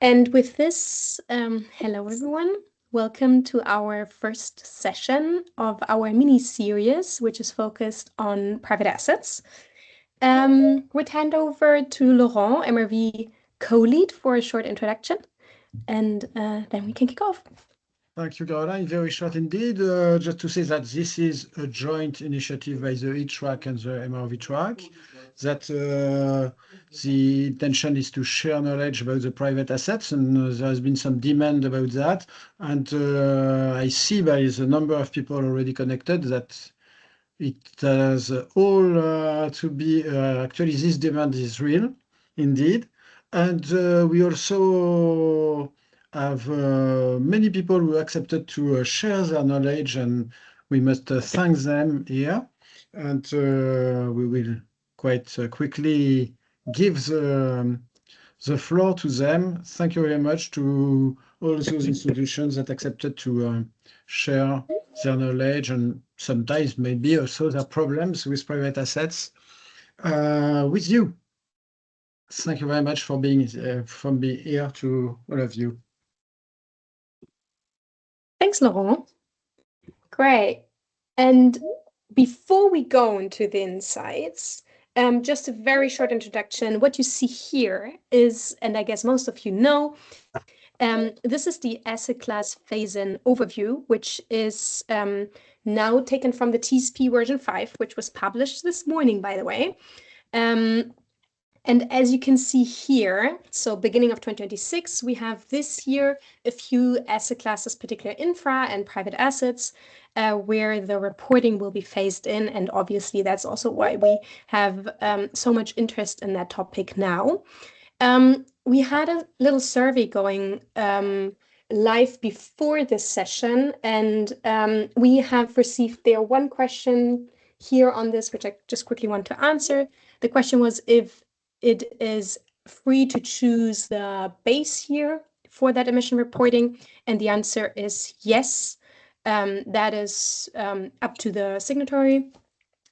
And with this, hello everyone. Welcome to our first session of our mini-series, which is focused on private assets. We'd hand over to Laurent, MRV co-lead, for a short introduction, and then we can kick off. Thank you, Caroline. Very short indeed. Just to say that this is a joint initiative by the E-Track and the MRV track, that the intention is to share knowledge about the private assets, and there has been some demand about that. And I see by the number of people already connected that it has all to be, actually this demand is real, indeed. And we also have many people who accepted to share their knowledge, and we must thank them here. And we will quite quickly give the floor to them. Thank you very much to all those institutions that accepted to share their knowledge, and sometimes maybe also their problems with private assets with you. Thank you very much for being here to all of you. Thanks, Laurent. Great. And before we go into the insights, just a very short introduction. What you see here is, and I guess most of you know, this is the asset class phase-in overview, which is now taken from the TSP version 5, which was published this morning, by the way. And as you can see here, so beginning of 2026, we have this year a few asset classes, particularly infra and private assets, where the reporting will be phased in. And obviously, that's also why we have so much interest in that topic now. We had a little survey going live before this session, and we have received there one question here on this, which I just quickly want to answer. The question was if it is free to choose the base year for that emission reporting, and the answer is yes. That is up to the signatory.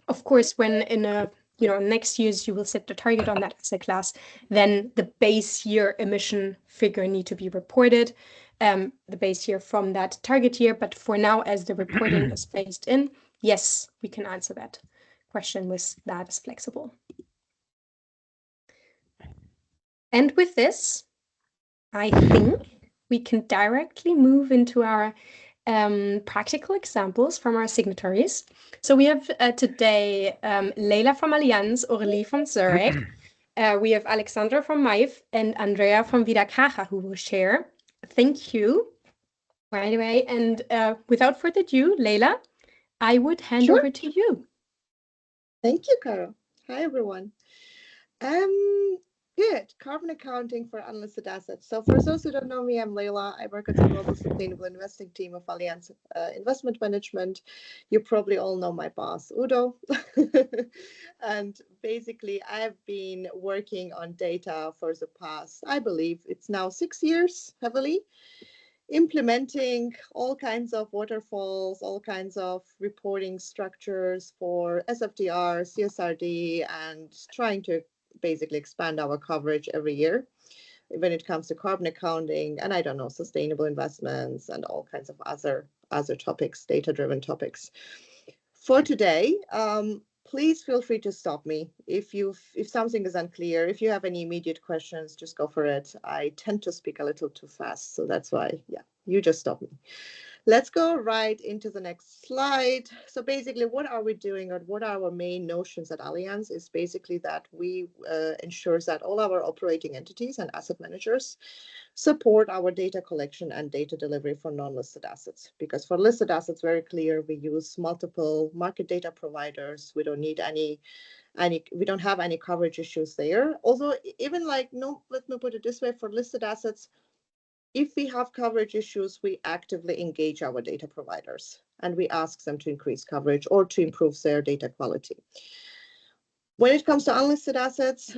Of course, when in a next years you will set the target on that asset class, then the base year emission figure need to be reported, the base year from that target year. But for now, as the reporting is phased in, yes, we can answer that question with that is flexible. And with this, I think we can directly move into our practical examples from our signatories. So we have today Leila from Allianz, Aurélie from Zurich. We have Alexandra from MAIF and Andrea from Vida Caja who will share. Thank you. By the way, and without further ado, Leila, I would hand over to you. Thank you, Caro. Hi, everyone. Good. Carbon accounting for unlisted assets. So for those who don't know me, I'm Leila. I work at the Global Sustainable Investing team of Allianz Investment Management. You probably all know my boss, Udo. And basically, I've been working on data for the past, I believe it's now 6 years, heavily, implementing all kinds of waterfalls, all kinds of reporting structures for SFDR, CSRD, and trying to basically expand our coverage every year when it comes to carbon accounting and, I don't know, sustainable investments and all kinds of other topics, data-driven topics. For today, please feel free to stop me if something is unclear. If you have any immediate questions, just go for it. I tend to speak a little too fast, so that's why, yeah, you just stop me. Let's go right into the next slide. So basically, what are we doing, or what are our main notions at Allianz is basically that we ensure that all our operating entities and asset managers support our data collection and data delivery for non-listed assets. Because for listed assets, very clear, we use multiple market data providers. We don't need we don't have any coverage issues there. Although even let me put it this way, for listed assets, if we have coverage issues, we actively engage our data providers and we ask them to increase coverage or to improve their data quality. When it comes to unlisted assets,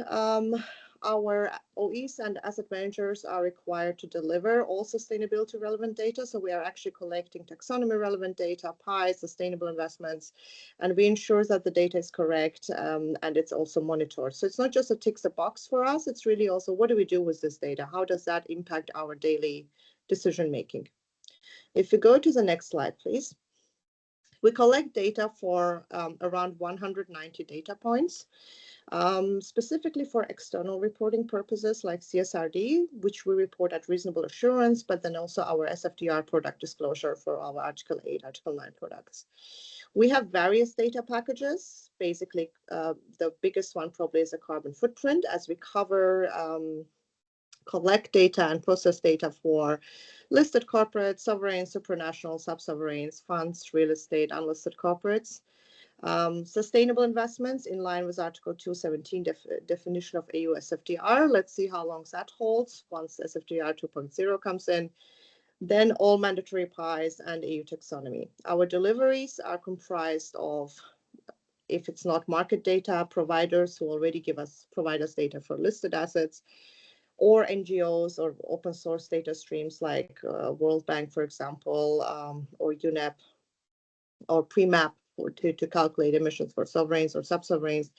Our OEs and asset managers are required to deliver all sustainability relevant data. So we are actually collecting taxonomy relevant data, PI, sustainable investments, and we ensure that the data is correct and it's also monitored. So it's not just a tick the box for us, it's really also what do we do with this data? How does that impact our daily decision making? If we go to the next slide, please. We collect data for around 190 data points. Specifically for external reporting purposes like CSRD, which we report at reasonable assurance, but then also our SFDR product disclosure for our Article 8, Article 9 products. We have various data packages. Basically, the biggest one probably is a carbon footprint, as we cover collect data and process data for listed corporates, sovereigns, supranational, sub-sovereigns, funds, real estate, unlisted corporates. Sustainable investments in line with Article 217 definition of EU SFDR. Let's see how long that holds once SFDR 2.0 comes in. Then all mandatory PIs and EU taxonomy. Our deliveries are comprised of, if it's not market data, providers who already provide us data for listed assets, or NGOs or open source data streams like World Bank, for example, or UNEP or PREMAP to calculate emissions for sovereigns or sub-sovereigns.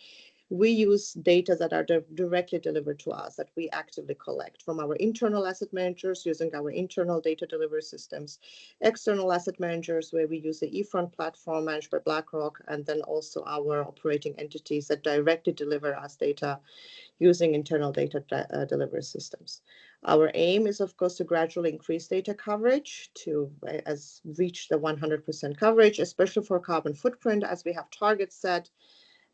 We use data that are directly delivered to us that we actively collect from our internal asset managers using our internal data delivery systems, external asset managers where we use the eFront platform managed by BlackRock, and then also our operating entities that directly deliver us data using internal data delivery systems. Our aim is, of course, to gradually increase data coverage to reach the 100% coverage, especially for carbon footprint, as we have targets set.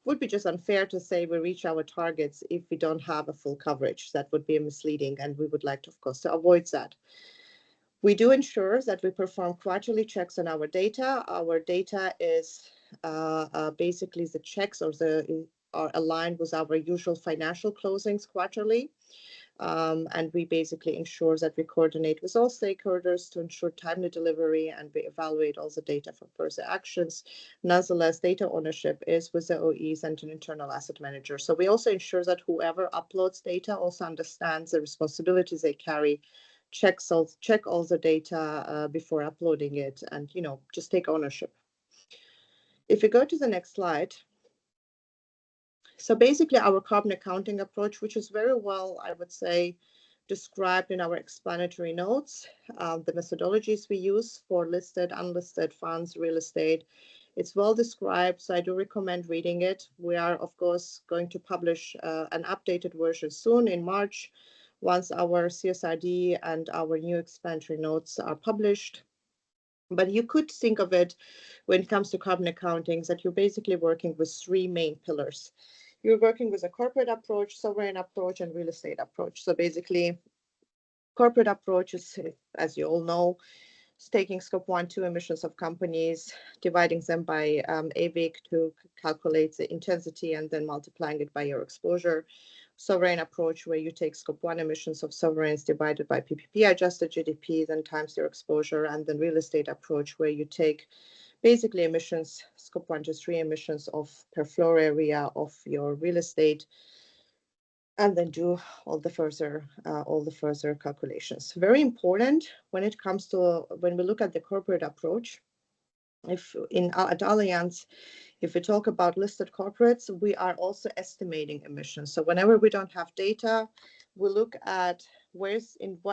Would be just unfair to say we reach our targets if we don't have a full coverage. That would be misleading, and we would like to, of course, to avoid that. We do ensure that we perform quarterly checks on our data. Our data is basically the checks are aligned with our usual financial closings quarterly. And we basically ensure that we coordinate with all stakeholders to ensure timely delivery, and we evaluate all the data for further actions. Nonetheless, data ownership is with the OEs and an internal asset manager. So we also ensure that whoever uploads data also understands the responsibilities they carry, check all the data before uploading it, and just take ownership. If we go to the next slide. So basically our carbon accounting approach, which is very well, I would say, described in our explanatory notes, the methodologies we use for listed, unlisted funds, real estate, it's well described, so I do recommend reading it. We are, of course, going to publish an updated version soon in March, once our CSRD and our new explanatory notes are published. But you could think of it, when it comes to carbon accounting, that you're basically working with three main pillars. You're working with a corporate approach, sovereign approach, and real estate approach. So basically, corporate approach is, as you all know, is taking scope 1, 2 emissions of companies, dividing them by AVIC to calculate the intensity, and then multiplying it by your exposure. Sovereign approach, where you take scope 1 emissions of sovereigns divided by PPP adjusted GDP, then times your exposure. And then real estate approach, where you take basically emissions, scope 1 to 3 emissions per floor area of your real estate, and then do all the further calculations. Very important when it comes to, when we look at the corporate approach, at Allianz, if we talk about listed corporates, we are also estimating emissions. So whenever we don't have data, we look at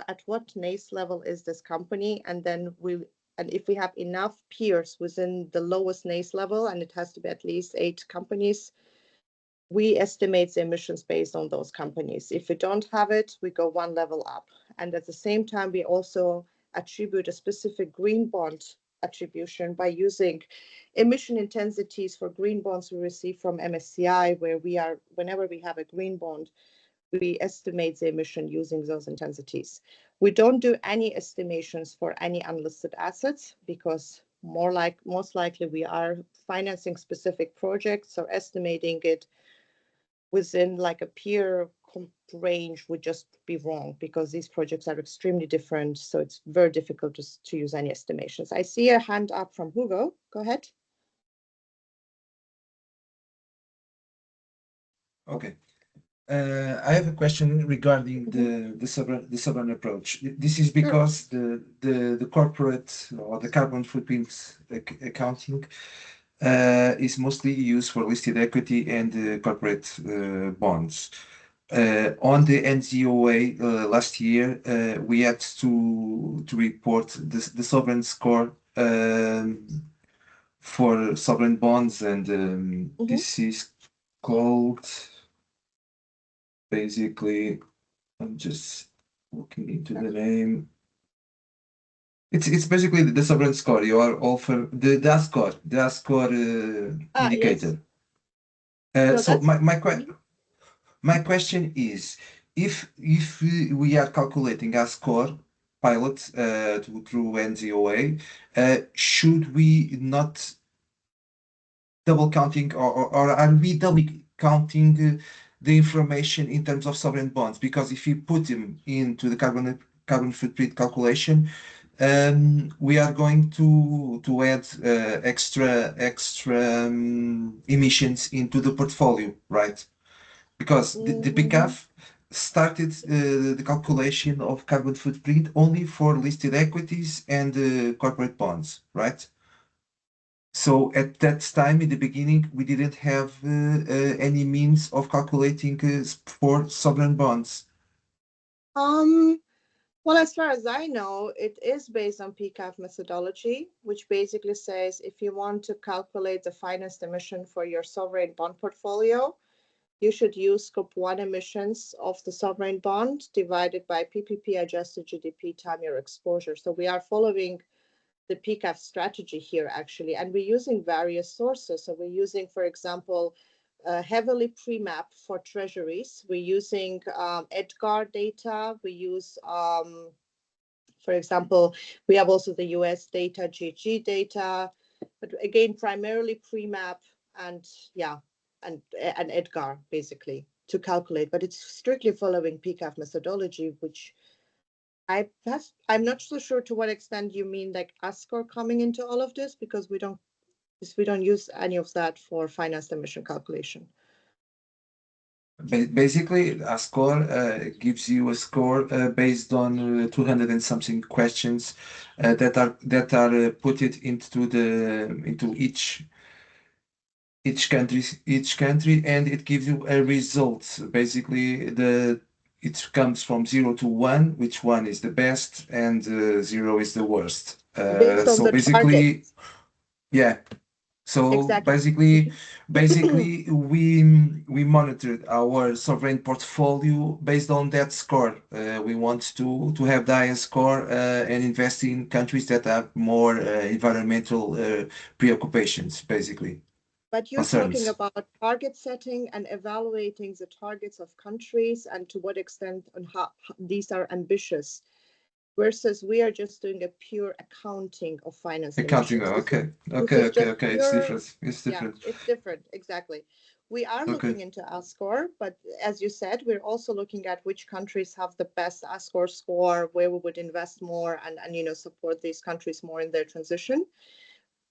at what NACE level is this company, and then if we have enough peers within the lowest NACE level, and it has to be at least 8 companies, we estimate the emissions based on those companies. If we don't have it, we go one level up. And at the same time, we also attribute a specific green bond attribution by using emission intensities for green bonds we receive from MSCI, where whenever we have a green bond, we estimate the emission using those intensities. We don't do any estimations for any unlisted assets, because most likely we are financing specific projects, so estimating it within like a peer range would just be wrong, because these projects are extremely different. So it's very difficult to use any estimations. I see a hand up from Hugo. Go ahead. Okay. I have a question regarding Mhm. the sovereign approach. This is Sure. because the corporate or the carbon footprint accounting is mostly used for listed equity and corporate bonds. On the NZAOA last year, we had to report the sovereign score for sovereign bonds, and Mhm. this is called basically. I'm just looking into Sure. the name. It's basically the sovereign score. You are offer the score Yes. indicator. No, So that's. Mhm. my question is, if we are calculating a score pilot through NZOA, should we not double counting, or are we double counting the information in terms of sovereign bonds? Because if you put them into the carbon footprint calculation, we are going to add extra emissions into the portfolio, right? Because the Mhm. PCAF started the calculation of carbon footprint only for listed equities and corporate bonds, right? So at that time, in the beginning, we didn't have any means of calculating for sovereign bonds. Um, well, as far as I know, it is based on PCAF methodology, which basically says if you want to calculate the financed emission for your sovereign bond portfolio, you should use scope 1 emissions of the sovereign bond divided by PPP adjusted GDP time your exposure. So we are following the PCAF strategy here actually, and we're using various sources. So we're using, for example, heavily pre-map for treasuries. We're using EDGAR data. We use, for example, we have also the US data, GG data, but again, primarily pre-map and yeah, and EDGAR basically to calculate. But it's strictly following PCAF methodology, which I'm not so sure to what extent you mean like ASCOR coming into all of this because we don't use any of that for financed emission calculation. Basically, a score gives you a score based on 200 and something questions that are put it into each country, and it gives you a result. Basically, it comes from 0 to 1, which one is the best and 0 is the worst. Based on So the target. basically, yeah. So Exactly. basically, Mhm. basically we monitored our sovereign portfolio based on that score. We want to have the highest score and invest in countries that have more environmental preoccupations, basically But you're talking concerns. about target setting and evaluating the targets of countries and to what extent and how these are ambitious versus we are just doing a pure accounting of financed Accounting. emissions. Okay, This okay, is okay, just okay. It's pure, different. It's yeah, different. it's different. Exactly. We are Okay. looking into ASCOR, but as you said, we're also looking at which countries have the best ASCOR score, where we would invest more and support these countries more in their transition.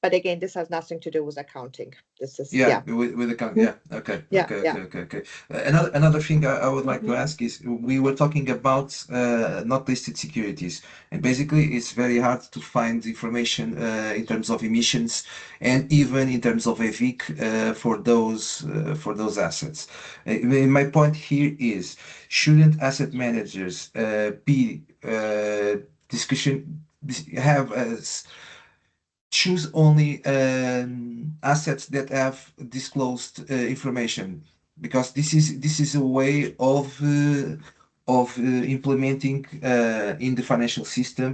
But again, this has nothing to do with accounting. This is, Yeah, yeah. with the count. Mhm. Yeah. Okay. Yeah, Okay. yeah. Okay. Okay. Okay. Another thing I would like to Mhm. ask is we were talking about not listed securities, and basically it's very hard to find information in terms of emissions and even in terms of EVIC for those assets. My point here is, shouldn't asset managers be discussion have choose only assets that have disclosed information, because this is a way of implementing in the financial system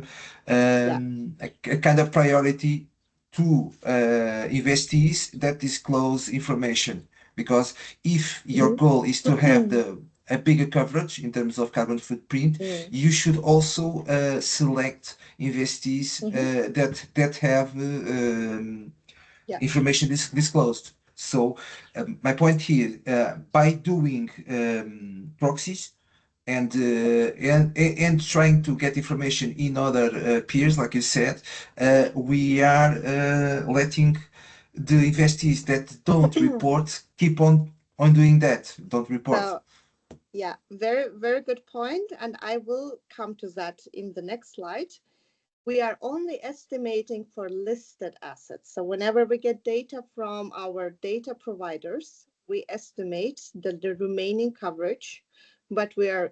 Yeah. a kind of priority to investees that disclose information. Because if your Mhm. goal is to have a bigger coverage in terms of carbon footprint, Mm. you should also select investees Mhm. that have Yeah. information disclosed. So my point here, by doing proxies and trying to get information in other peers, like you said, we are letting the investees that don't report keep on doing that, don't report. So Yeah, very, very good point, and I will come to that in the next slide. We are only estimating for listed assets. So whenever we get data from our data providers, we estimate the remaining coverage, but we are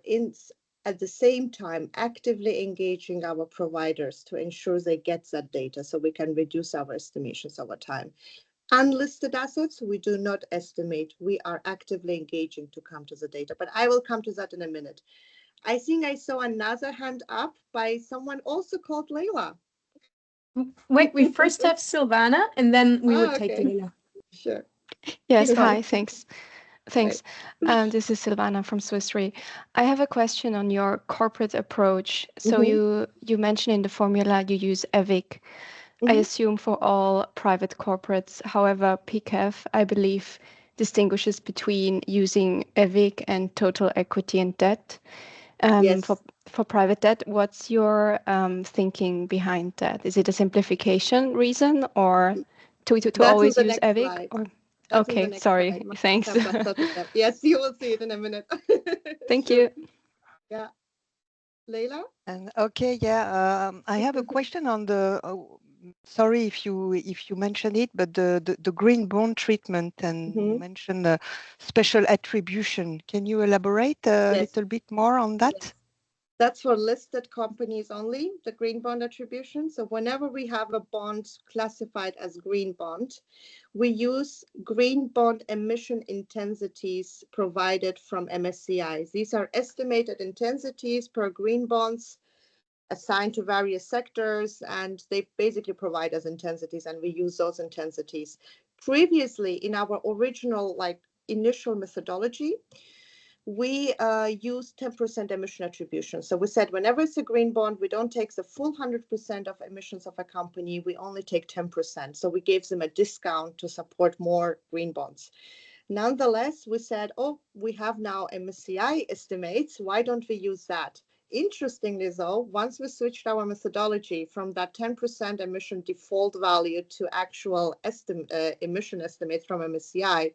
at the same time actively engaging our providers to ensure they get that data so we can reduce our estimations over time. Unlisted assets, we do not estimate. We are actively engaging to come to the data, but I will come to that in a minute. I think I saw another hand up by someone also called Layla. Wait, we first have Silvana, and then we would take Okay, Leila. sure. Yes, Go hi, ahead. thanks. Right. Thanks. This is Silvana from Swiss Re. I have a question on your corporate approach. So you mentioned in the formula you use EVIC. I assume for all private corporates. However, PCAF, I believe, distinguishes between using EVIC and total equity and debt. Yes, For private debt, what's your thinking behind that? Is it a simplification reason or to that's on always the use next EVIC? slide. Or That's on the okay, next sorry. slide. Must Thanks. have that total step. Yes, you will see it in a minute. Thank Sure. you. Yeah. Leila? And okay, yeah, I have a question on the. Sorry if you mentioned it, but the green bond treatment, and you mentioned special attribution. Can you elaborate a Yes. little bit more on that? Yes. That's for listed companies only, the green bond attribution. So whenever we have a bond classified as green bond, we use green bond emission intensities provided from MSCI. These are estimated intensities per green bonds assigned to various sectors, and they basically provide us intensities, and we use those intensities. Previously, in our original initial methodology, we used 10% emission attribution. So we said whenever it's a green bond, we don't take the full 100% of emissions of a company, we only take 10%. So we gave them a discount to support more green bonds. Nonetheless, we said, oh, we have now MSCI estimates. Why don't we use that? Interestingly, though, once we switched our methodology from that 10% emission default value to actual emission estimates from MSCI,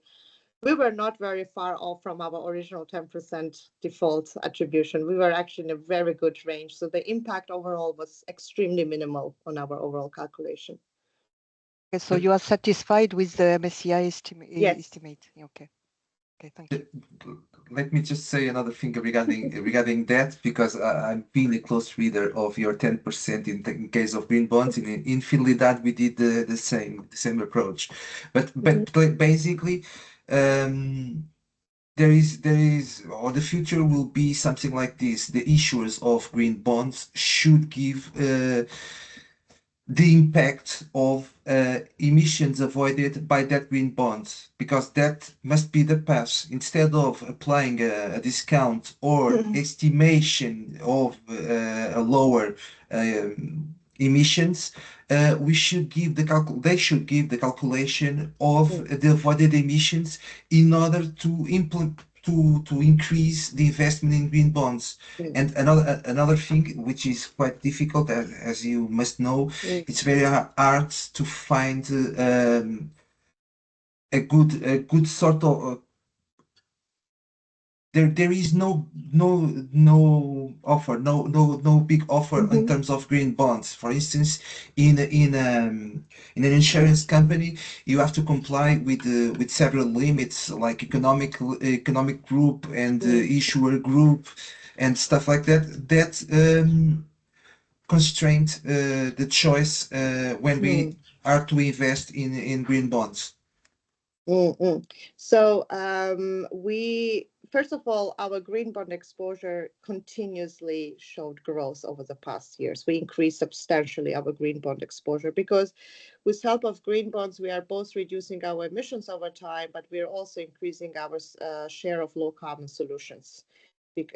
we were not very far off from our original 10% default attribution. We were actually in a very good range. So the impact overall was extremely minimal on our overall calculation. Okay, so you are satisfied with the MSCI Yes. estimate? Okay. Okay, thank you. Let me just say another thing regarding that, because I've been a close reader of your 10% in case of green bonds. In Fidelidad, we did the same approach, but basically, there is or the future will be something like this. The issuers of green bonds should give the impact of emissions avoided by that green bond, because that must be the path. Instead of applying a discount or estimation of a lower emissions, we should give they should give the calculation of the avoided emissions in order to implement to increase the investment in green bonds. And another thing which is quite difficult, as you must know, it's very hard to find a good sort of there is no offer, no big offer in terms of green bonds. For instance, in an insurance company, you have to comply with several limits, like economic group and issuer group and stuff like that. That constraint the choice when we are to invest in green bonds. So we, first of all, our green bond exposure continuously showed growth over the past years. We increased substantially our green bond exposure because with help of green bonds, we are both reducing our emissions over time, but we are also increasing our share of low carbon solutions.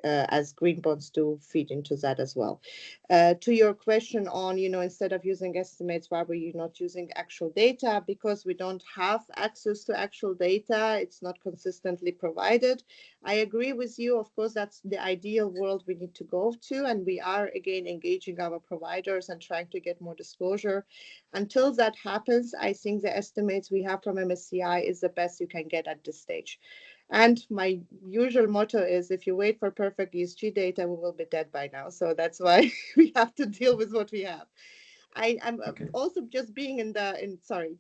As green bonds do feed into that as well. To your question on, instead of using estimates, why were you not using actual data? Because we don't have access to actual data. It's not consistently provided. I agree with you. Of course, that's the ideal world we need to go to. And we are, again, engaging our providers and trying to get more disclosure. Until that happens, I think the estimates we have from MSCI is the best you can get at this stage. And my usual motto is, if you wait for perfect ESG data, we will be dead by now. So that's why we have to deal with what we have. I'm also just being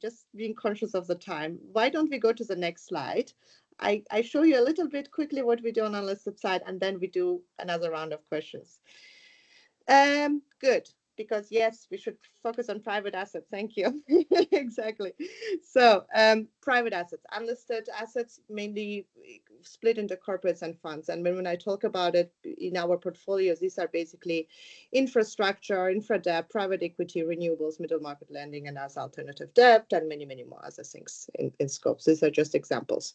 just being conscious of the time. Why don't we go to the next slide? I show you a little bit quickly what we do on unlisted side, and then we do another round of questions. Good, because yes, we should focus on private assets. Thank you. Exactly. So private assets, unlisted assets, mainly split into corporates and funds. And when I talk about it in our portfolios, these are basically infrastructure, infra debt, private equity, renewables, middle market lending, and as alternative debt, and many, many more other things in scopes. These are just examples.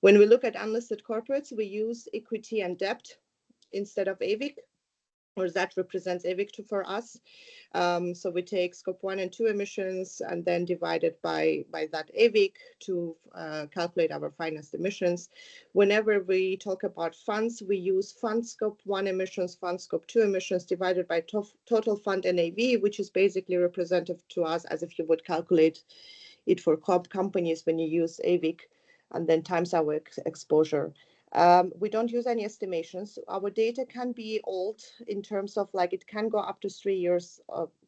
When we look at unlisted corporates, we use equity and debt instead of AVIC, or that represents AVIC for us. So we take scope 1 and 2 emissions and then divide it by that AVIC to calculate our financed emissions. Whenever we talk about funds, we use fund scope 1 emissions, fund scope 2 emissions divided by total fund NAV, which is basically representative to us as if you would calculate it for companies when you use AVIC, and then times our exposure. We don't use any estimations. Our data can be old in terms of like it can go up to 3 years,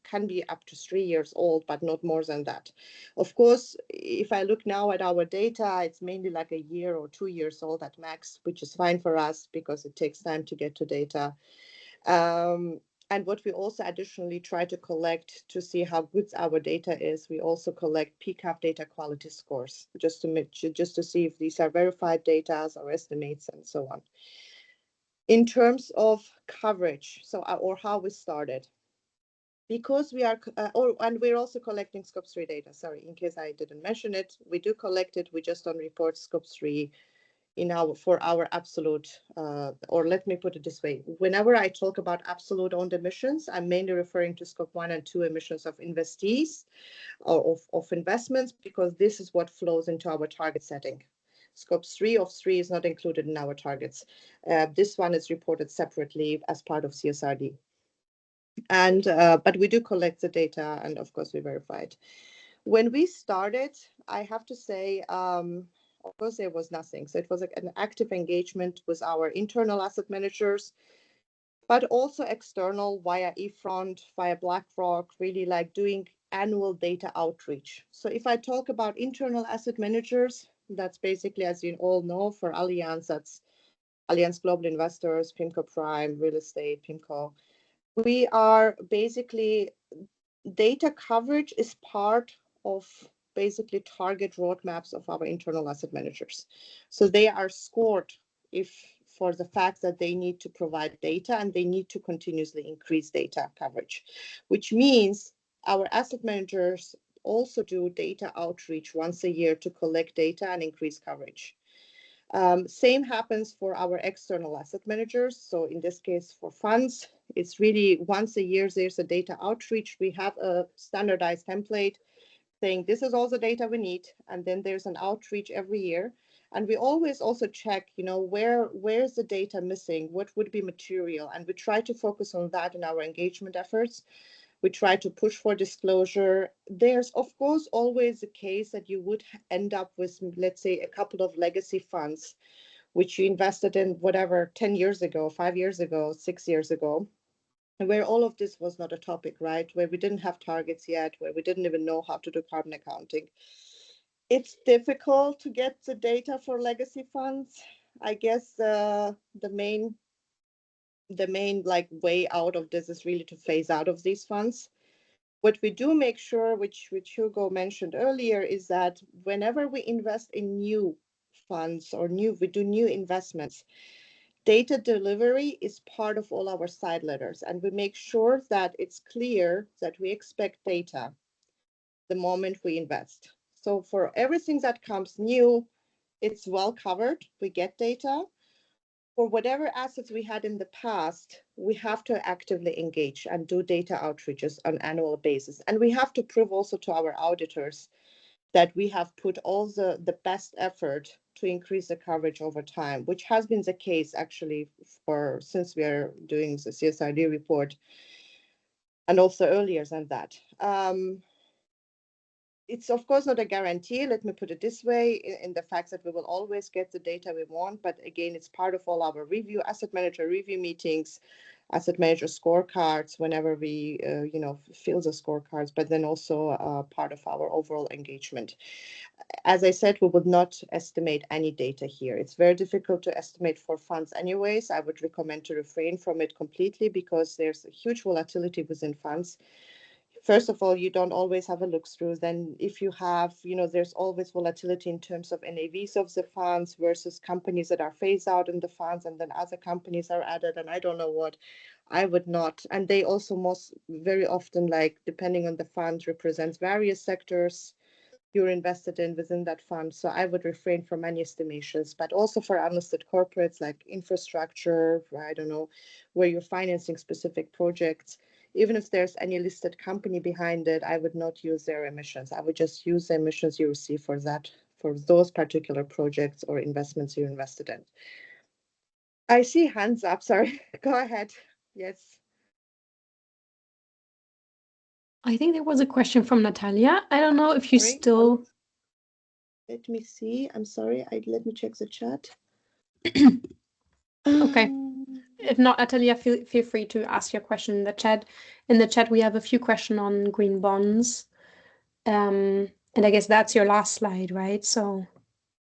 can be up to 3 years old, but not more than that. Of course, if I look now at our data, it's mainly like a year or 2 years old at max, which is fine for us because it takes time to get to data. And what we also additionally try to collect to see how good our data is, we also collect PCAF data quality scores just to see if these are verified data or estimates and so on. In terms of coverage, so or how we started, because we are, and we're also collecting scope 3 data. Sorry, in case I didn't mention it, we do collect it. We just don't report scope 3 for our absolute, or let me put it this way, whenever I talk about absolute owned emissions, I'm mainly referring to scope 1 and 2 emissions of investees or of investments, because this is what flows into our target setting. Scope 3 of 3 is not included in our targets. This one is reported separately as part of CSRD. And but we do collect the data, and of course we verify it. When we started, I have to say, of course, there was nothing. So it was an active engagement with our internal asset managers, but also external via eFront, via BlackRock, really like doing annual data outreach. So if I talk about internal asset managers, that's basically, as you all know, for Allianz, that's Allianz Global Investors, PIMCO Prime, Real Estate, PIMCO. We are basically, data coverage is part of basically target roadmaps of our internal asset managers. So they are scored for the fact that they need to provide data and they need to continuously increase data coverage, which means our asset managers also do data outreach once a year to collect data and increase coverage. Same happens for our external asset managers. So in this case, for funds, it's really once a year, there's a data outreach. We have a standardized template saying this is all the data we need. And then there's an outreach every year. And we always also check, where's the data missing? What would be material? And we try to focus on that in our engagement efforts. We try to push for disclosure. There's, of course, always a case that you would end up with, let's say, a couple of legacy funds, which you invested in, whatever, 10 years ago, 5 years ago, 6 years ago, and where all of this was not a topic, right? Where we didn't have targets yet, where we didn't even know how to do carbon accounting. It's difficult to get the data for legacy funds. I guess the main like way out of this is really to phase out of these funds. What we do make sure, which Hugo mentioned earlier, is that whenever we invest in new funds or we do new investments, data delivery is part of all our side letters, and we make sure that it's clear that we expect data the moment we invest. So for everything that comes new, it's well covered. We get data. For whatever assets we had in the past, we have to actively engage and do data outreaches on an annual basis. And we have to prove also to our auditors that we have put all the best effort to increase the coverage over time, which has been the case actually since we are doing the CSRD report, and also earlier than that. It's of course not a guarantee, let me put it this way, in the fact that we will always get the data we want, but again, it's part of all our asset manager review meetings, asset manager scorecards, whenever we, fill the scorecards, but then also part of our overall engagement. As I said, we would not estimate any data here. It's very difficult to estimate for funds anyways. I would recommend to refrain from it completely because there's a huge volatility within funds. First of all, you don't always have a look through. Then if you have, there's always volatility in terms of NAVs of the funds versus companies that are phased out in the funds and then other companies are added and I don't know what. I would not. And they also very often, like depending on the fund, represents various sectors you're invested in within that fund. So I would refrain from any estimations, but also for unlisted corporates like infrastructure, I don't know, where you're financing specific projects. Even if there's any listed company behind it, I would not use their emissions. I would just use the emissions you receive for those particular projects or investments you invested in. I see hands up. Sorry. Go ahead. Yes. I think there was a question from Natalia. I don't know if you still... Let me see. I'm sorry. Let me check the chat. Okay. If not, Natalia, feel free to ask your question in the chat. In the chat, we have a few questions on green bonds. And I guess that's your last slide, right? So...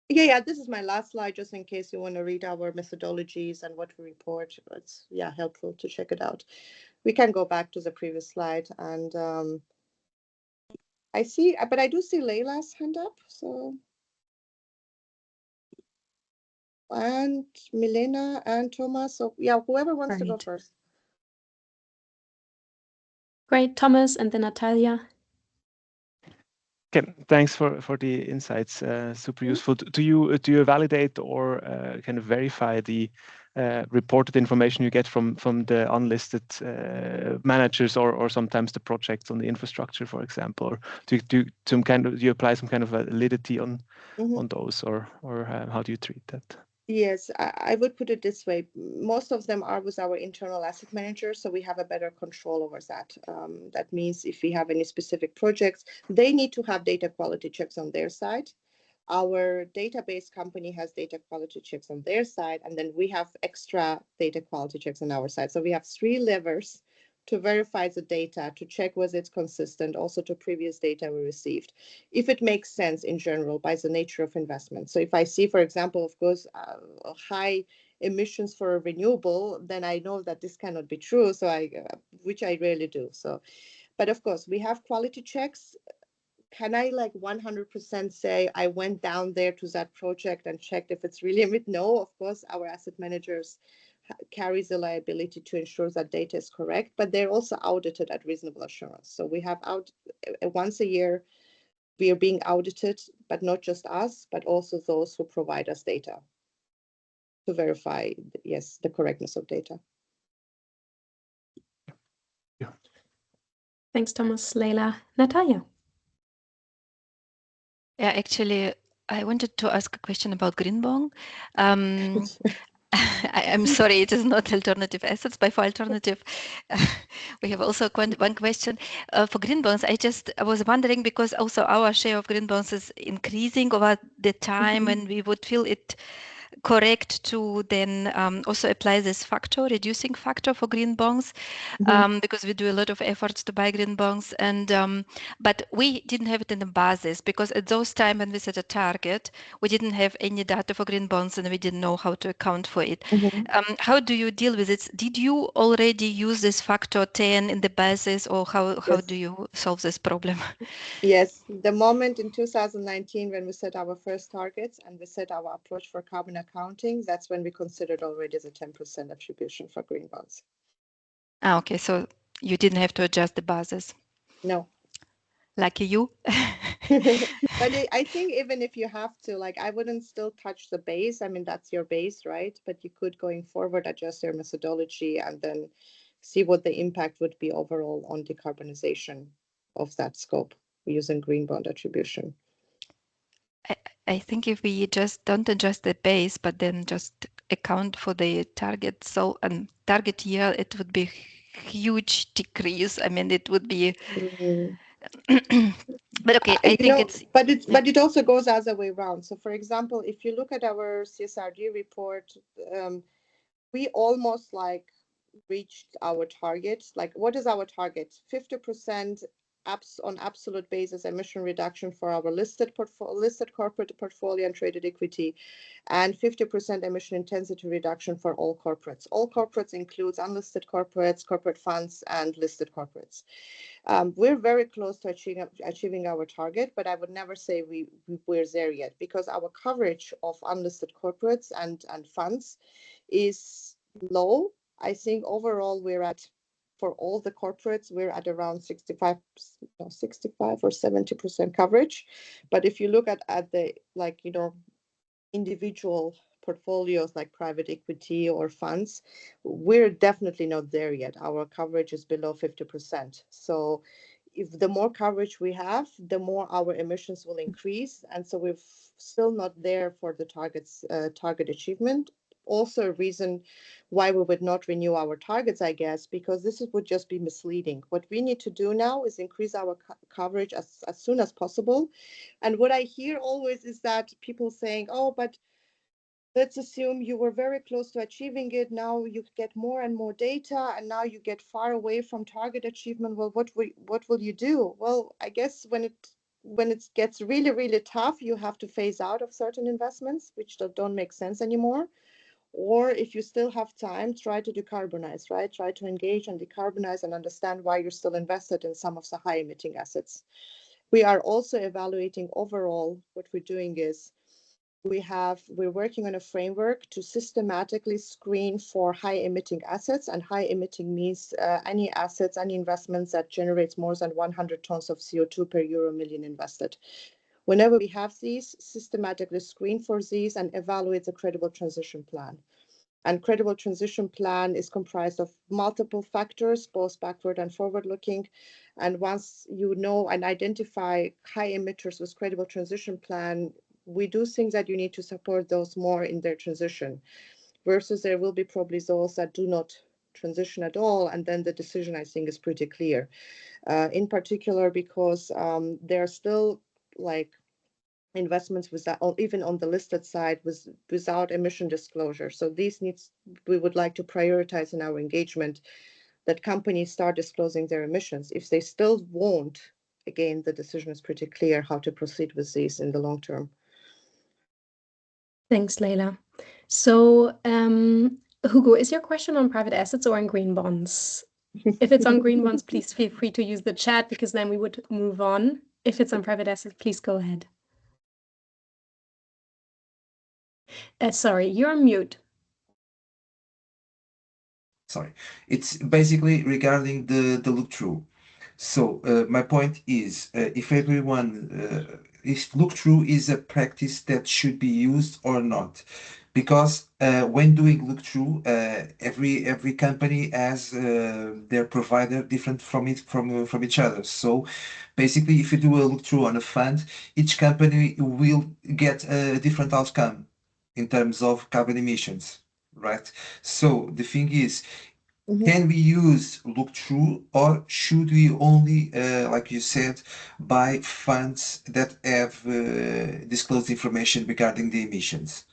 Yeah, this is my last slide, just in case you want to read our methodologies and what we report. It's helpful to check it out. We can go back to the previous slide, and I do see Leila's hand up. So, and Milena and Thomas. So whoever wants to go first. Great, Thomas, and then Natalia. Okay, thanks for the insights. Super useful. Do you validate or kind of verify the reported information you get from the unlisted managers or sometimes the projects on the infrastructure, for example? Or do you apply some kind of validity on those, or how do you treat that? Yes, I would put it this way. Most of them are with our internal asset manager, so we have a better control over that. That means if we have any specific projects, they need to have data quality checks on their side. Our database company has data quality checks on their side, and then we have extra data quality checks on our side. So we have 3 levers to verify the data, to check whether it's consistent, also to previous data we received, if it makes sense in general by the nature of investment. So if I see, for example, of course, high emissions for a renewable, then I know that this cannot be true. So which I rarely do. So, but of course, we have quality checks. Can I 100% say I went down there to that project and checked if it's really emit? No, of course, our asset managers carries the liability to ensure that data is correct, but they're also audited at reasonable assurance. So we have once a year, we are being audited, but not just us, but also those who provide us data to verify, yes, the correctness of data. Yeah. Thanks, Thomas. Leila. Natalia. Yeah, actually, I wanted to ask a question about green bond. I'm sorry, it is not alternative assets, but for alternative, we have also one question. For green bonds, I was wondering, because also our share of green bonds is increasing over the time, and we would feel it correct to then also apply this reducing factor for green bonds, because we do a lot of efforts to buy green bonds, and but we didn't have it in the basis, because at those time when we set a target, we didn't have any data for green bonds and we didn't know how to account for it. How do you deal with it? Did you already use this factor 10 in the basis, or how do you solve this problem? Yes, the moment in 2019 when we set our first targets and we set our approach for carbon accounting, that's when we considered already the 10% attribution for green bonds. Okay, so you didn't have to adjust the basis. No. Lucky you. But I think even if you have to, I wouldn't still touch the base. I mean, that's your base, right? But you could, going forward, adjust your methodology and then see what the impact would be overall on decarbonization of that scope using green bond attribution. I think if we just don't adjust the base, but then just account for the target, target year, it would be huge decrease. I mean, it would be But okay, I think it's but it also goes the other way around. So for example, if you look at our CSRD report, we almost like reached our target. Like, what is our target? 50% on absolute basis emission reduction for our listed corporate portfolio and traded equity, and 50% emission intensity reduction for all corporates. All corporates includes unlisted corporates, corporate funds, and listed corporates. We're very close to achieving our target, but I would never say we're there yet, because our coverage of unlisted corporates and funds is low. I think overall for all the corporates, we're at around 65 or 70% coverage. But if you look at the individual portfolios like private equity or funds, we're definitely not there yet. Our coverage is below 50%. So if the more coverage we have, the more our emissions will increase. And so we're still not there for the target achievement. Also a reason why we would not renew our targets, I guess, because this would just be misleading. What we need to do now is increase our coverage as soon as possible. And what I hear always is that people saying, oh, but let's assume you were very close to achieving it. Now you get more and more data, and now you get far away from target achievement. Well, what will you do? Well, I guess when it gets really, really tough, you have to phase out of certain investments which don't make sense anymore. Or if you still have time, try to decarbonize, right? Try to engage and decarbonize and understand why you're still invested in some of the high emitting assets. We are also evaluating overall. What we're doing is we're working on a framework to systematically screen for high emitting assets, and high emitting means any assets, any investments that generates more than 100 tons of CO2 per euro million invested. Whenever we have these, systematically screen for these and evaluate the credible transition plan. And credible transition plan is comprised of multiple factors, both backward and forward looking. And once you know and identify high emitters with credible transition plan, we do think that you need to support those more in their transition, versus there will be probably those that do not transition at all. And then the decision, I think, is pretty clear. In particular, because there are still like investments without, or even on the listed side, without emission disclosure. So we would like to prioritize in our engagement that companies start disclosing their emissions. If they still won't, again, the decision is pretty clear how to proceed with these in the long term. Thanks, Leila. So, Hugo, is your question on private assets or on green bonds? If it's on green bonds, please feel free to use the chat, because then we would move on. If it's on private assets, please go ahead. Sorry, you're on mute. Sorry. It's basically regarding the look-through. So my point is, if look-through is a practice that should be used or not. Because when doing look-through, every company has their provider different from each other. So basically, if you do a look-through on a fund, each company will get a different outcome in terms of carbon emissions, right? So the thing is, can we use look-through, or should we only, like you said, buy funds that have disclosed information regarding the emissions?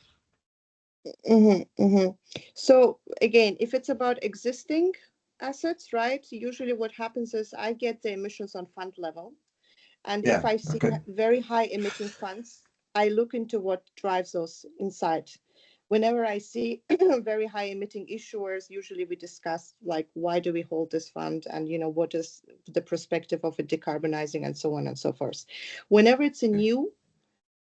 So again, if it's about existing assets, right? Usually what happens is I get the emissions on fund level. And if I see very high emitting funds, I look into what drives those inside. Whenever I see very high emitting issuers, usually we discuss like, why do we hold this fund? And, what is the perspective of it decarbonizing, and so on and so forth. Whenever it's a new,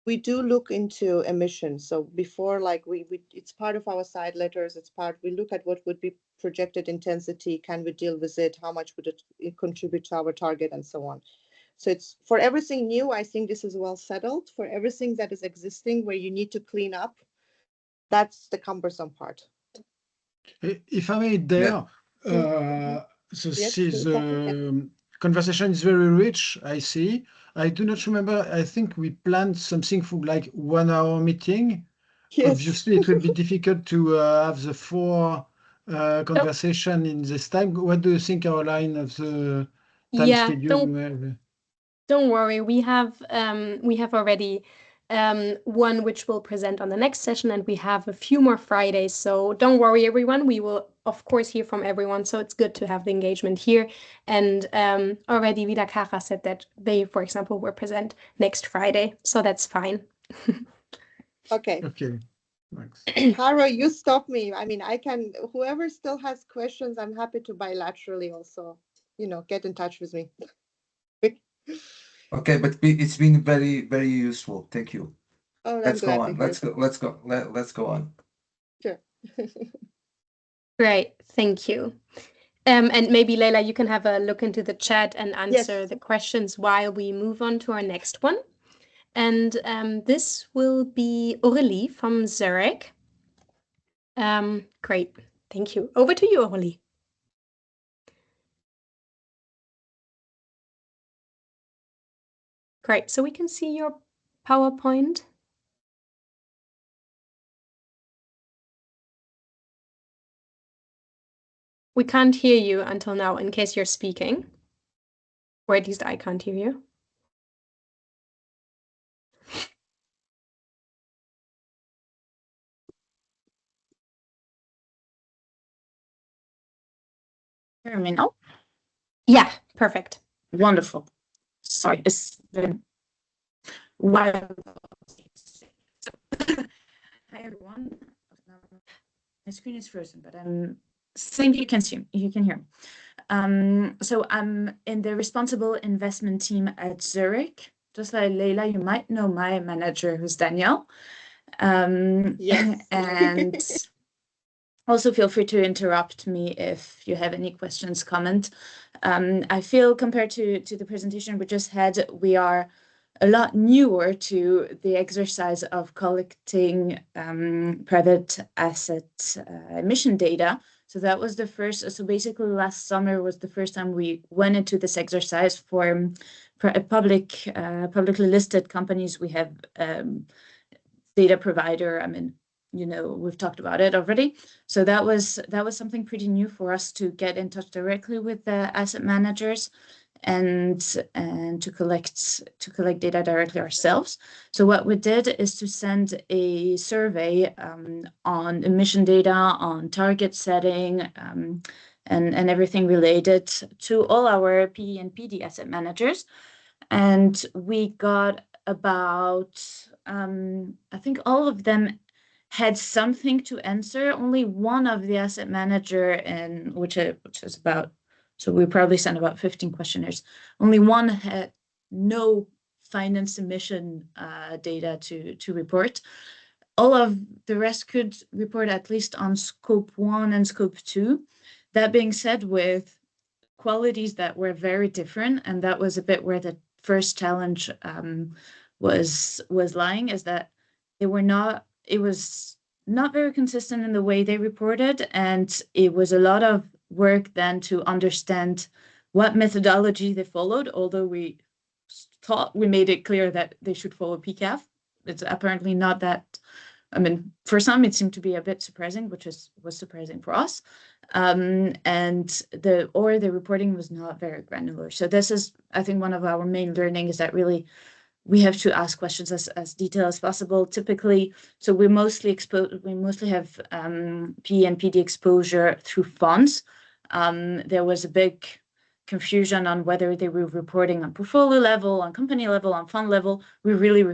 we do look into emissions. So before, like it's part of our side letters. We look at what would be projected intensity. Can we deal with it? How much would it contribute to our target, and so on. So it's for everything new, I think this is well settled. For everything that is existing where you need to clean up, that's the cumbersome part. If I may there, this conversation is very rich, I see. I do not remember, I think we planned something for like 1 hour meeting. Yes. Obviously, it will be difficult to have the 4 conversation in this time. What do you think our line of the time schedule? Don't worry, we have already one which we'll present on the next session, and we have a few more Fridays. So don't worry, everyone. We will, of course, hear from everyone. So it's good to have the engagement here. And already Vida Kara said that they, for example, will present next Friday. So that's fine. Okay. Okay. Thanks. Kara, you stop me. I mean, whoever still has questions, I'm happy to bilaterally also, get in touch with me. Okay, but it's been very, very useful. Thank you. Oh, Let's go I'm on. glad to hear Let's go. Let's go on. Sure. Great, thank you. And maybe Leila, you can have a look into the chat and answer the questions while we move on to our next one. And this will be Aurélie from Zurich. Great, thank you. Over to you, Aurélie. Great, so we can see your PowerPoint. We can't hear you until now, in case you're speaking. Or at least I can't hear you. Hear me now? Yeah, perfect. Wonderful. Sorry, it's been wild. Hi everyone. My screen is frozen, but I'm think you can hear me. So I'm in the responsible investment team at Zurich. Just like Leila, you might know my manager, who's Danielle. Yes. And also feel free to interrupt me if you have any questions, comment. I feel compared to the presentation we just had, we are a lot newer to the exercise of collecting private asset emission data. So that was the first, so basically last summer was the first time we went into this exercise for publicly listed companies. We have data provider, I mean, we've talked about it already. So that was something pretty new for us to get in touch directly with the asset managers and to collect data directly ourselves. So what we did is to send a survey on emission data, on target setting, and everything related to all our PE and PD asset managers. And we got about, I think all of them had something to answer. Only one of the asset manager, and which is about, so we probably sent about 15 questionnaires. Only one had no finance emission data to report. All of the rest could report at least on scope 1 and scope 2. That being said, with qualities that were very different, and that was a bit where the first challenge was lying, is that it was not very consistent in the way they reported, and it was a lot of work then to understand what methodology they followed, although we thought we made it clear that they should follow PCAF. It's apparently not that. I mean, for some, it seemed to be a bit surprising, which was surprising for us. And the reporting was not very granular. So this is, I think, one of our main learning is that really we have to ask questions as detailed as possible. Typically, so we mostly have PE and PD exposure through funds. There was a big confusion on whether they were reporting on portfolio level, on company level, on fund level. We really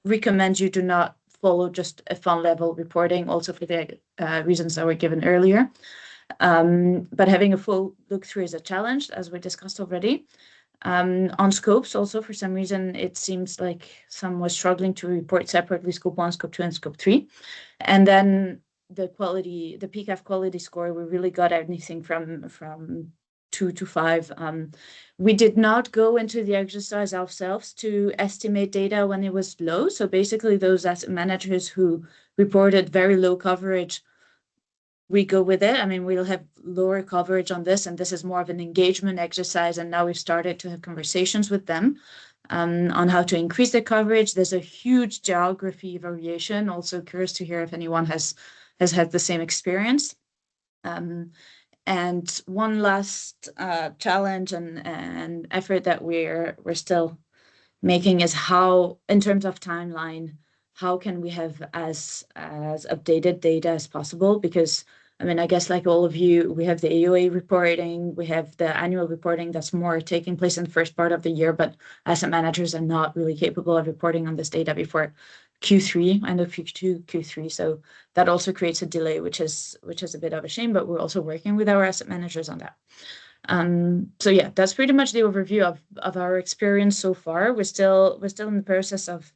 recommend you do not follow just a fund level reporting, also for the reasons that were given earlier. But having a full look through is a challenge, as we discussed already. On scopes, also for some reason, it seems like some was struggling to report separately scope 1, scope 2, and scope 3. And then the PCAF quality score, we really got anything from 2 to 5. We did not go into the exercise ourselves to estimate data when it was low. So basically those asset managers who reported very low coverage, we go with it. I mean, we'll have lower coverage on this, and this is more of an engagement exercise. And now we've started to have conversations with them on how to increase the coverage. There's a huge geography variation. Also curious to hear if anyone has had the same experience. And one last challenge and effort that we're still making is how, in terms of timeline, how can we have as updated data as possible? Because I mean, I guess like all of you, we have the AUA reporting, we have the annual reporting that's more taking place in the first part of the year, but asset managers are not really capable of reporting on this data before Q3, end of Q2, Q3. So that also creates a delay, which is a bit of a shame, but we're also working with our asset managers on that. So yeah, that's pretty much the overview of our experience so far. We're still in the process of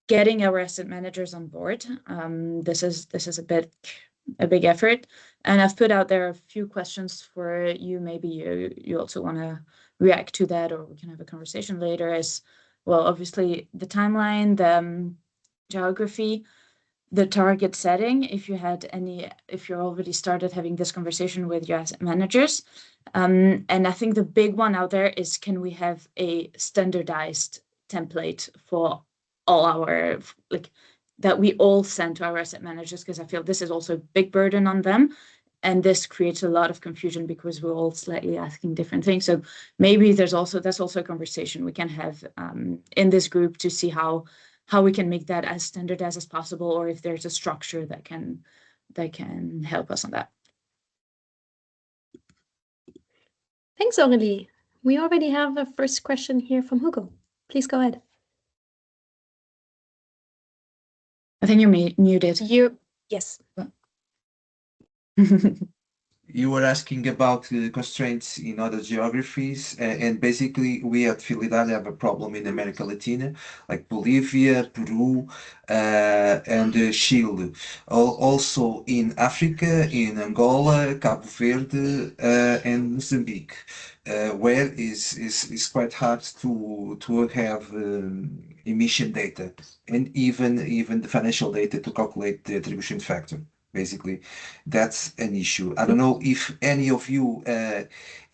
getting our asset managers on board. This is a big effort, and I've put out there a few questions for you. Maybe you also want to react to that, or we can have a conversation later. As well, obviously the timeline, the geography, the target setting, if you're already started having this conversation with your asset managers. And I think the big one out there is, can we have a standardized template for all our, that we all send to our asset managers? Because I feel this is also a big burden on them. And this creates a lot of confusion because we're all slightly asking different things. So maybe that's also a conversation we can have in this group to see how we can make that as standardized as possible, or if there's a structure that can help us on that. Thanks, Aurélie. We already have a first question here from Hugo. Please go ahead. I think you're muted. Yes. You were asking about constraints in other geographies, and basically we at Fidelidade have a problem in America Latina, like Bolivia, Peru, and Chile. Also in Africa, in Angola, Cabo Verde, and Mozambique, where is quite hard to have emission data and even the financial data to calculate the attribution factor. Basically, that's an issue. I don't know if any of you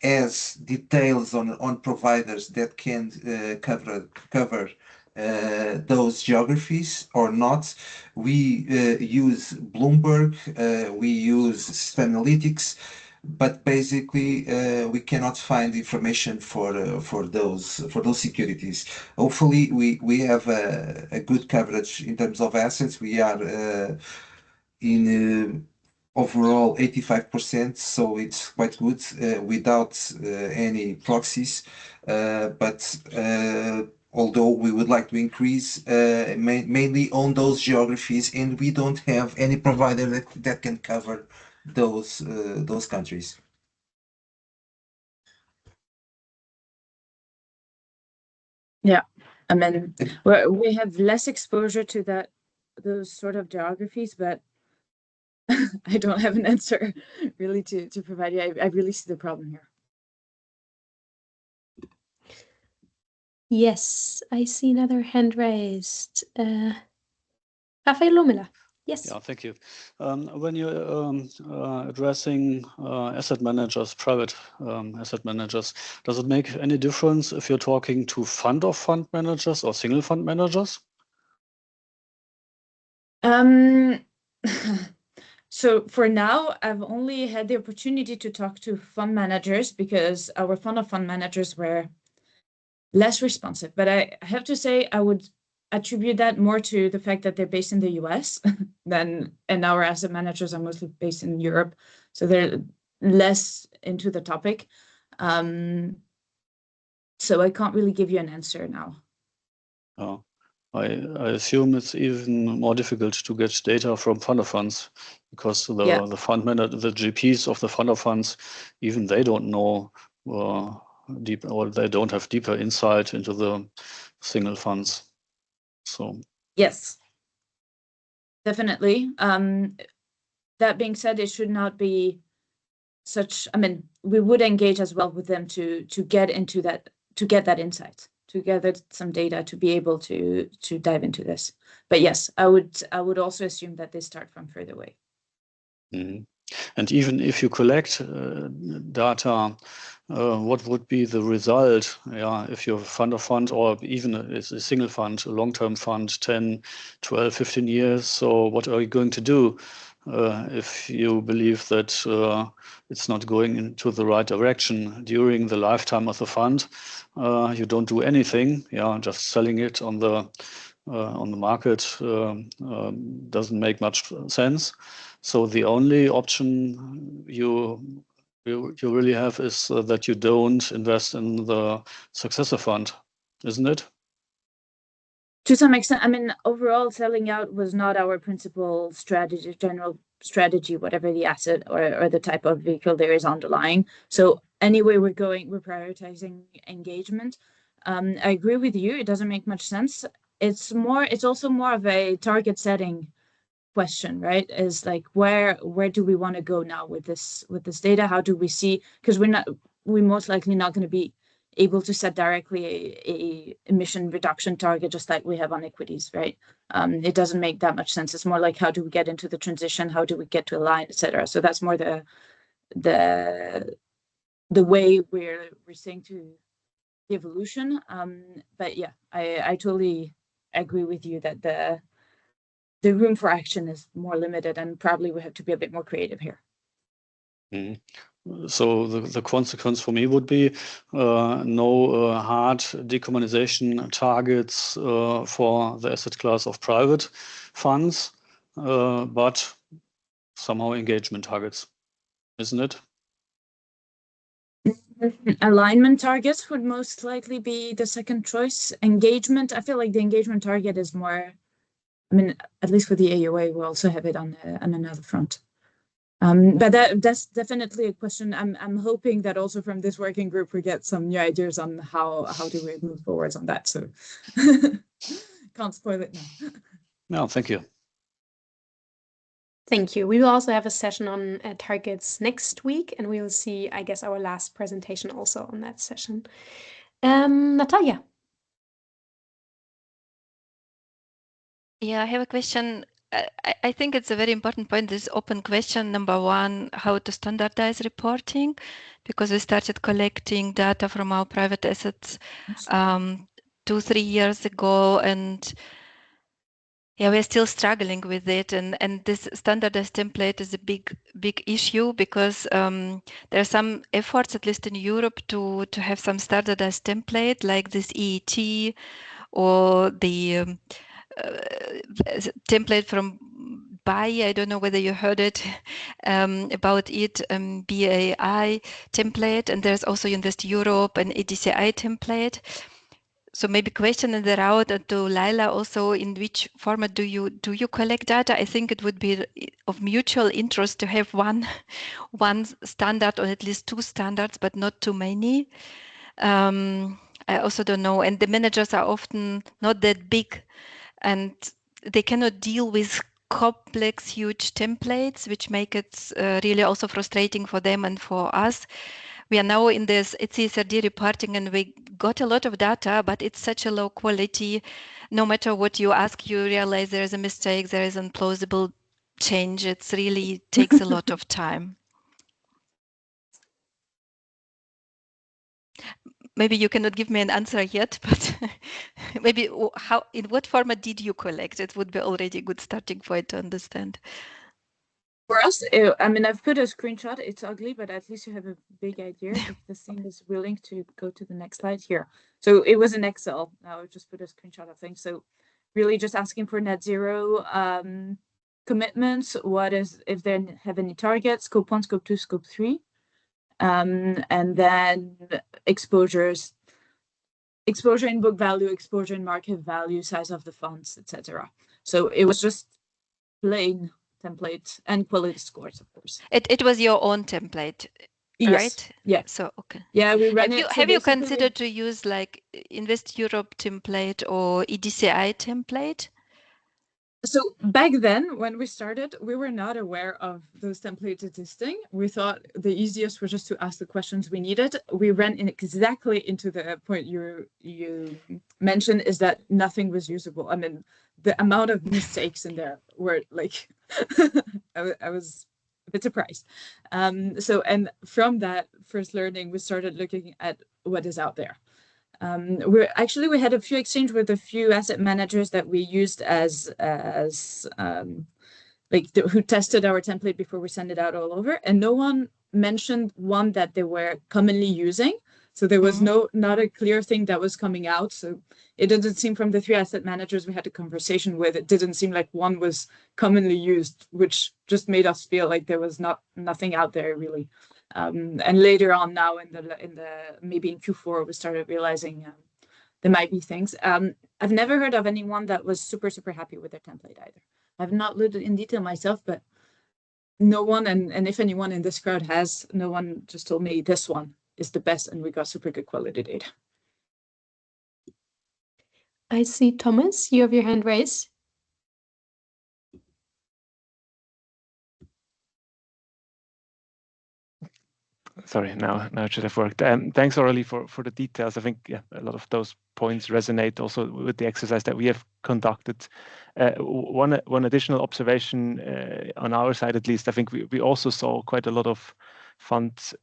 has details on providers that can cover those geographies or not. We use Bloomberg, we use Analytics, but basically we cannot find information for those securities. Hopefully, we have a good coverage in terms of assets. We are in overall 85%, so it's quite good without any proxies. But although we would like to increase mainly on those geographies, and we don't have any provider that can cover those countries. Yeah, I mean, we have less exposure to those sort of geographies, but I don't have an answer really to provide you. I really see the problem here. Yes, I see another hand raised. Rafael Lomela. Yes. Yeah, thank you. When you're addressing asset managers, private asset managers, does it make any difference if you're talking to fund of fund managers or single fund managers? So for now, I've only had the opportunity to talk to fund managers because our fund of fund managers were less responsive. But I have to say, I would attribute that more to the fact that they're based in the US and our asset managers are mostly based in Europe. So they're less into the topic. So I can't really give you an answer now. Oh, I assume it's even more difficult to get data from fund of funds because the fund manager, the GPs of the fund of funds, even they don't know deep, or they don't have deeper insight into the single funds. So yes, definitely. That being said, it should not be such. I mean, we would engage as well with them to get into that, to get that insight, to gather some data to be able to dive into this. But yes, I would also assume that they start from further away. Mm-hmm. And even if you collect data, what would be the result? Yeah, if you're a fund of funds, or even a single fund, a long-term fund, 10, 12, 15 years. So what are you going to do? if you believe that it's not going into the right direction during the lifetime of the fund, you don't do anything. Yeah, just selling it on the market doesn't make much sense. So the only option you really have is that you don't invest in the successor fund, isn't it? To some extent, I mean, overall, selling out was not our principal strategy, general strategy, whatever the asset or the type of vehicle there is underlying. So anyway, we're prioritizing engagement. I agree with you. It doesn't make much sense. It's also more of a target setting question, right? Is like where do we want to go now with this data? How do we see? Because we're most likely not going to be able to set directly a emission reduction target just like we have on equities, right? It doesn't make that much sense. It's more like how do we get into the transition? How do we get to a line, etc. So that's more the way we're seeing to the evolution. But yeah, I totally agree with you that the room for action is more limited, and probably we have to be a bit more creative here. Mm. So the consequence for me would be no hard decarbonization targets for the asset class of private funds, but somehow engagement targets, isn't it? Alignment targets would most likely be the second choice. Engagement, I feel like the engagement target is more, I mean, at least for the AOA, we also have it on another front. But that's definitely a question. I'm hoping that also from this working group we get some new ideas on how do we move forwards on that. So can't spoil it now. No, thank you. Thank you. We will also have a session on targets next week, and we will see, I guess, our last presentation also on that session. Natalia. Yeah, I have a question. I think it's a very important point, this open question. Number one, how to standardize reporting, because we started collecting data from our private assets 2-3 years ago, and yeah, we're still struggling with it. And this standardized template is a big issue because there are some efforts, at least in Europe, to have some standardized template like this EET or the template from BAI. I don't know whether you heard it about it, BAI template, and there's also Invest Europe and EDCI template. So maybe question in the route to Laila also, in which format do you collect data? I think it would be of mutual interest to have one standard or at least two standards, but not too many. I also don't know, and the managers are often not that big, and they cannot deal with complex, huge templates, which make it really also frustrating for them and for us. We are now in this CSRD reporting, and we got a lot of data, but it's such a low quality. No matter what you ask, you realize there is a mistake, there is an implausible change. It really takes a lot of time. Maybe you cannot give me an answer yet, but maybe in what format did you collect? It would be already a good starting point to understand. For us, I mean, I've put a screenshot. It's ugly, but at least you have a big idea. If the thing is willing to go to the next slide here. So it was in Excel. Now I've just put a screenshot of things. So really just asking for net zero commitments. If they have any targets, scope 1, scope 2, scope 3. And then exposure in book value, exposure in market value, size of the funds, etc. So it was just plain template and quality scores, of course. It was your own template, yes. Right? Yeah. So okay. Yeah, we ran it. Have you considered to use like Invest Europe template or EDCI template? So back then, when we started, we were not aware of those templates existing. We thought the easiest was just to ask the questions we needed. We ran exactly into the point you mentioned, is that nothing was usable. I mean, the amount of mistakes in there were like, I was a bit surprised. And from that first learning, we started looking at what is out there. We had a few exchange with a few asset managers that we used as who tested our template before we send it out all over, and no one mentioned one that they were commonly using. So there was not a clear thing that was coming out. So it didn't seem, from the 3 asset managers we had a conversation with, it didn't seem like one was commonly used, which just made us feel like there was nothing out there really. And later on, now in the maybe in Q4, we started realizing there might be things. I've never heard of anyone that was super happy with their template either. I've not looked in detail myself, but no one, and if anyone in this crowd has, no one just told me this one is the best and we got super good quality data. I see, Thomas, you have your hand raised. Sorry, now it should have worked. Thanks, Aurélie, for the details. I think a lot of those points resonate also with the exercise that we have conducted. One additional observation on our side, at least, I think we also saw quite a lot of funds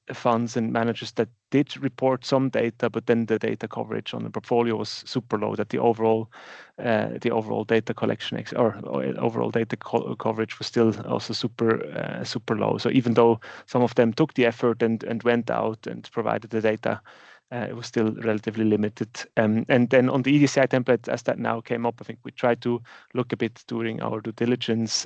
and managers that did report some data, but then the data coverage on the portfolio was super low. That the overall data collection or overall data coverage was still also super low. So even though some of them took the effort and went out and provided the data, it was still relatively limited. And then on the EDCI template, as that now came up, I think we tried to look a bit during our due diligence